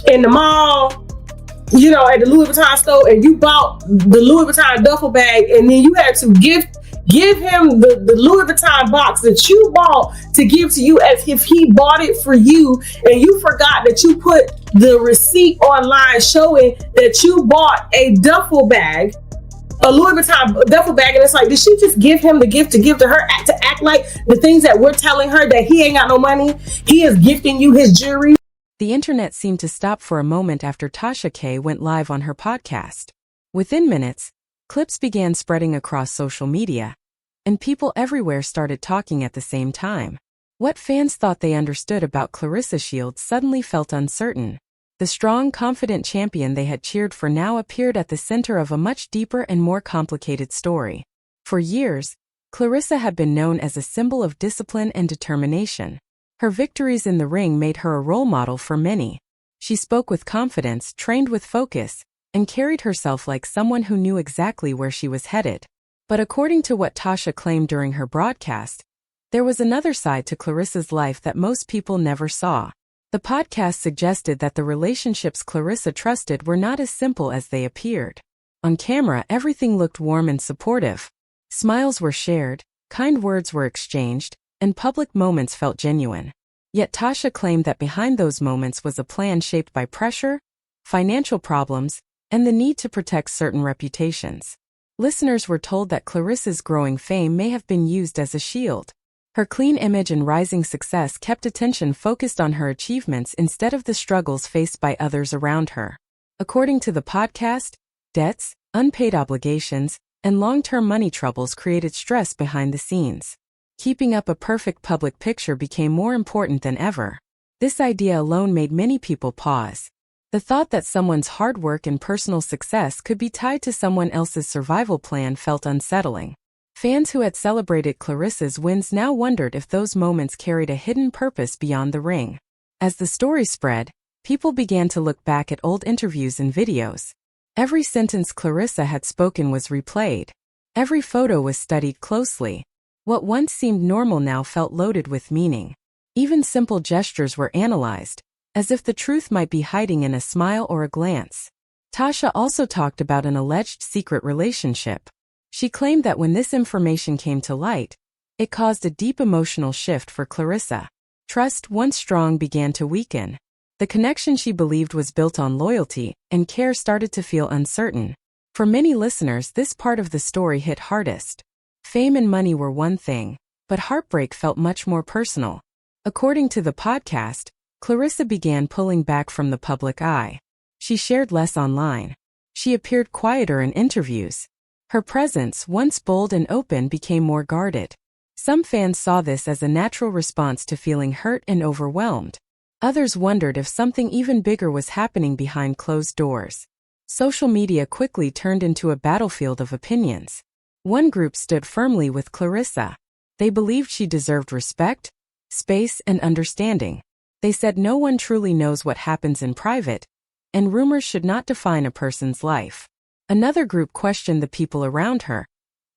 in the mall, at the Louis Vuitton store, and you bought the Louis Vuitton duffel bag, and then you had to give him the Louis Vuitton box that you bought to give to you as if he bought it for you, and you forgot that you put the receipt online showing that you bought a duffel bag, a Louis Vuitton duffel bag, and it's like, did she just give him the gift to give to her, to act like the things that we're telling her that he ain't got no money, he is gifting you his jewelry? The internet seemed to stop for a moment after Tasha K went live on her podcast. Within minutes, clips began spreading across social media, and people everywhere started talking at the same time. What fans thought they understood about Claressa Shields suddenly felt uncertain. The strong, confident champion they had cheered for now appeared at the center of a much deeper and more complicated story. For years, Claressa had been known as a symbol of discipline and determination. Her victories in the ring made her a role model for many. She spoke with confidence, trained with focus, and carried herself like someone who knew exactly where she was headed. But according to what Tasha claimed during her broadcast, there was another side to Claressa's life that most people never saw. The podcast suggested that the relationships Claressa trusted were not as simple as they appeared. On camera, everything looked warm and supportive. Smiles were shared, kind words were exchanged, and public moments felt genuine. Yet Tasha claimed that behind those moments was a plan shaped by pressure, financial problems, and the need to protect certain reputations. Listeners were told that Claressa's growing fame may have been used as a shield. Her clean image and rising success kept attention focused on her achievements instead of the struggles faced by others around her. According to the podcast, debts, unpaid obligations, and long-term money troubles created stress behind the scenes. Keeping up a perfect public picture became more important than ever. This idea alone made many people pause. The thought that someone's hard work and personal success could be tied to someone else's survival plan felt unsettling. Fans who had celebrated Claressa's wins now wondered if those moments carried a hidden purpose beyond the ring. As the story spread, people began to look back at old interviews and videos. Every sentence Claressa had spoken was replayed. Every photo was studied closely. What once seemed normal now felt loaded with meaning. Even simple gestures were analyzed, as if the truth might be hiding in a smile or a glance. Tasha also talked about an alleged secret relationship. She claimed that when this information came to light, it caused a deep emotional shift for Claressa. Trust, once strong, began to weaken. The connection she believed was built on loyalty and care started to feel uncertain. For many listeners, this part of the story hit hardest. Fame and money were one thing, but heartbreak felt much more personal. According to the podcast, Claressa began pulling back from the public eye. She shared less online. She appeared quieter in interviews. Her presence, once bold and open, became more guarded. Some fans saw this as a natural response to feeling hurt and overwhelmed. Others wondered if something even bigger was happening behind closed doors. Social media quickly turned into a battlefield of opinions. One group stood firmly with Claressa. They believed she deserved respect, space, and understanding. They said no one truly knows what happens in private, and rumors should not define a person's life. Another group questioned the people around her,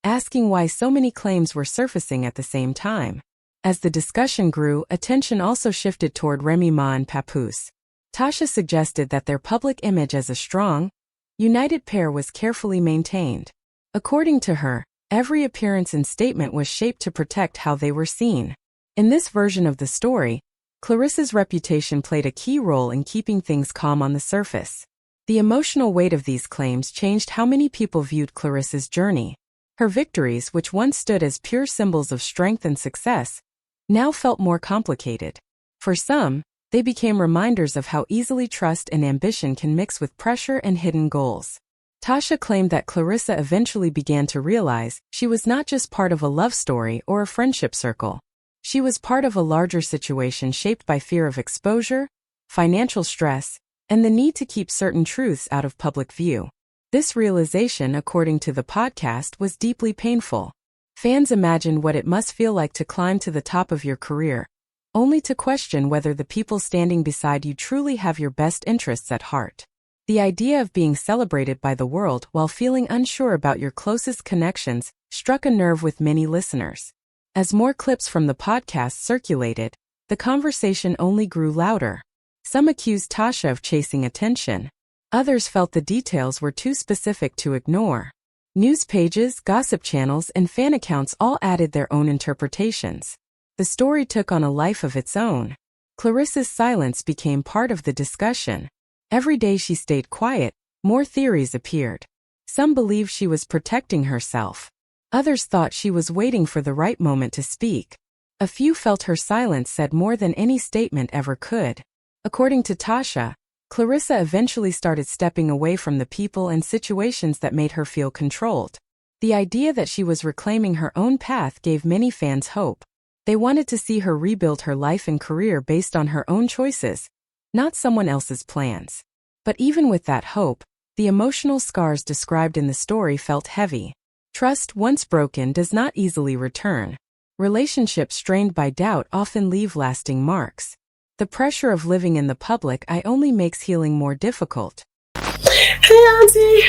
asking why so many claims were surfacing at the same time. As the discussion grew, attention also shifted toward Remy Ma and Papoose. Tasha suggested that their public image as a strong, united pair was carefully maintained. According to her, every appearance and statement was shaped to protect how they were seen. In this version of the story, Claressa's reputation played a key role in keeping things calm on the surface. The emotional weight of these claims changed how many people viewed Claressa's journey. Her victories, which once stood as pure symbols of strength and success, now felt more complicated. For some, they became reminders of how easily trust and ambition can mix with pressure and hidden goals. Tasha claimed that Claressa eventually began to realize she was not just part of a love story or a friendship circle. She was part of a larger situation shaped by fear of exposure, financial stress, and the need to keep certain truths out of public view. This realization, according to the podcast, was deeply painful. Fans imagined what it must feel like to climb to the top of your career, only to question whether the people standing beside you truly have your best interests at heart. The idea of being celebrated by the world while feeling unsure about your closest connections struck a nerve with many listeners. As more clips from the podcast circulated, the conversation only grew louder. Some accused Tasha of chasing attention. Others felt the details were too specific to ignore. News pages, gossip channels, and fan accounts all added their own interpretations. The story took on a life of its own. Claressa's silence became part of the discussion. Every day she stayed quiet, more theories appeared. Some believed she was protecting herself. Others thought she was waiting for the right moment to speak. A few felt her silence said more than any statement ever could. According to Tasha, Claressa eventually started stepping away from the people and situations that made her feel controlled. The idea that she was reclaiming her own path gave many fans hope. They wanted to see her rebuild her life and career based on her own choices, not someone else's plans. But even with that hope, the emotional scars described in the story felt heavy. Trust, once broken, does not easily return. Relationships strained by doubt often leave lasting marks. The pressure of living in the public eye only makes healing more difficult. Hey, Auntie,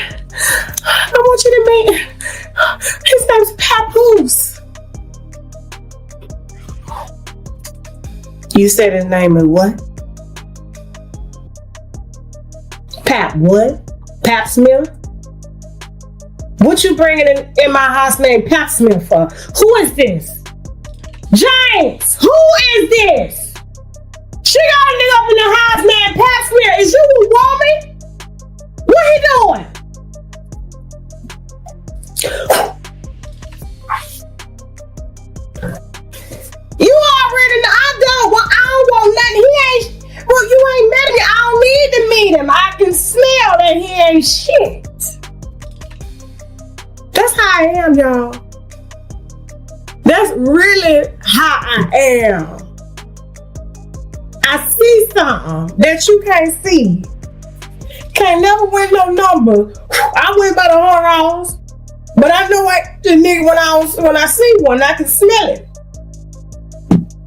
I want you to meet. His name's Papoose. You said his name is what? Pap what? Pap Smith? What you bringing in my house named Pap Smith for? Who is this? James, who is this? She got a nigga up in the house named Pap Smith. Is you a woman? What he doing? You already know. I don't want nothing. He ain't. Well, you ain't met him. I don't need to meet him. I can smell that he ain't shit. That's how I am, y'all. That's really how I am. I see something that you can't see. Can't never win no number. I win by the $100, but I know the nigga when I see one, I can smell it.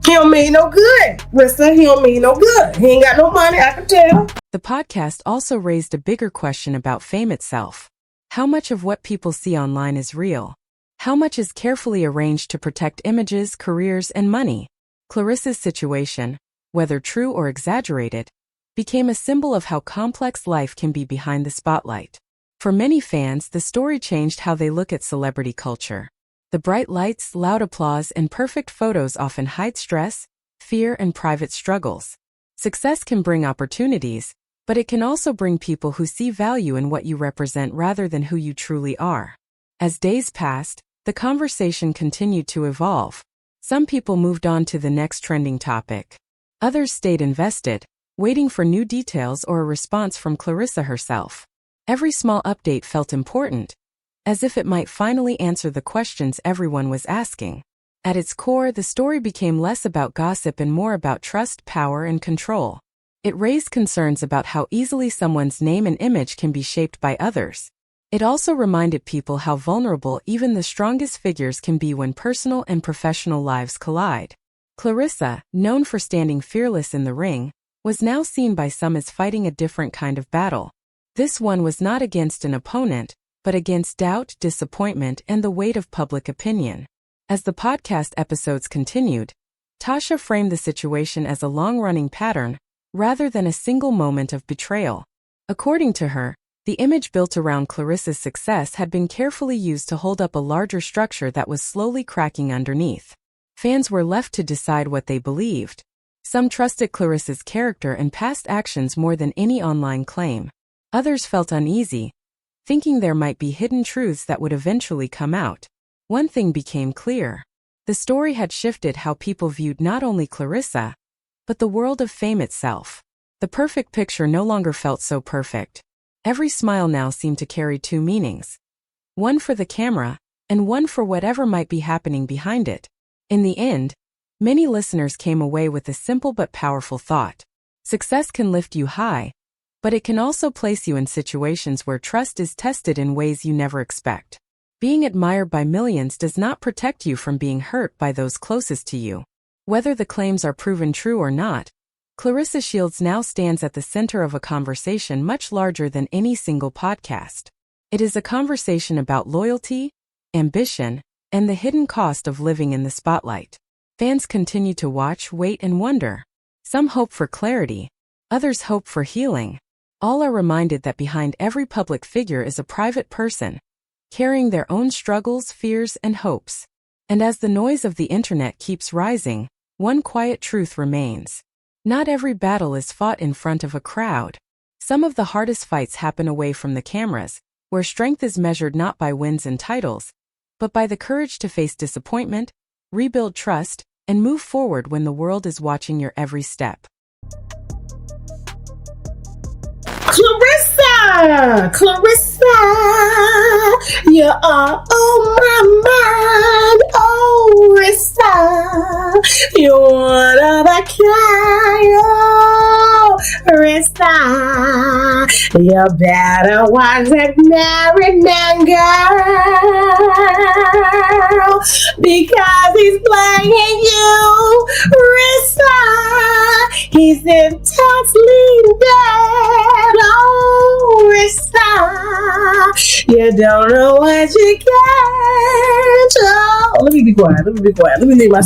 He don't mean no good. Listen, he don't mean no good. He ain't got no money, I can tell. The podcast also raised a bigger question about fame itself. How much of what people see online is real? How much is carefully arranged to protect images, careers, and money? Claressa's situation, whether true or exaggerated, became a symbol of how complex life can be behind the spotlight. For many fans, the story changed how they look at celebrity culture. The bright lights, loud applause, and perfect photos often hide stress, fear, and private struggles. Success can bring opportunities, but it can also bring people who see value in what you represent rather than who you truly are. As days passed, the conversation continued to evolve. Some people moved on to the next trending topic. Others stayed invested, waiting for new details or a response from Claressa herself. Every small update felt important, as if it might finally answer the questions everyone was asking. At its core, the story became less about gossip and more about trust, power, and control. It raised concerns about how easily someone's name and image can be shaped by others. It also reminded people how vulnerable even the strongest figures can be when personal and professional lives collide. Claressa, known for standing fearless in the ring, was now seen by some as fighting a different kind of battle. This one was not against an opponent, but against doubt, disappointment, and the weight of public opinion. As the podcast episodes continued, Tasha framed the situation as a long-running pattern, rather than a single moment of betrayal. According to her, the image built around Claressa's success had been carefully used to hold up a larger structure that was slowly cracking underneath. Fans were left to decide what they believed. Some trusted Claressa's character and past actions more than any online claim. Others felt uneasy, thinking there might be hidden truths that would eventually come out. One thing became clear. The story had shifted how people viewed not only Claressa, but the world of fame itself. The perfect picture no longer felt so perfect. Every smile now seemed to carry two meanings. One for the camera, and one for whatever might be happening behind it. In the end, many listeners came away with a simple but powerful thought. Success can lift you high, but it can also place you in situations where trust is tested in ways you never expect. Being admired by millions does not protect you from being hurt by those closest to you. Whether the claims are proven true or not, Claressa Shields now stands at the center of a conversation much larger than any single podcast. It is a conversation about loyalty, ambition, and the hidden cost of living in the spotlight. Fans continue to watch, wait, and wonder. Some hope for clarity, Others hope for healing. All are reminded that behind every public figure is a private person, carrying their own struggles, fears, and hopes. And as the noise of the internet keeps rising, one quiet truth remains. Not every battle is fought in front of a crowd. Some of the hardest fights happen away from the cameras, where strength is measured not by wins and titles, but by the courage to face disappointment, rebuild trust, and move forward when the world is watching your every step. Claressa, you are on my mind, oh, Rissa, you're one of a kind, oh, Rissa, you better watch that married man, girl, because he's playing you, Rissa, he's intensely dead, oh, Rissa, you don't know what you get. Oh, let me be quiet. Let me leave my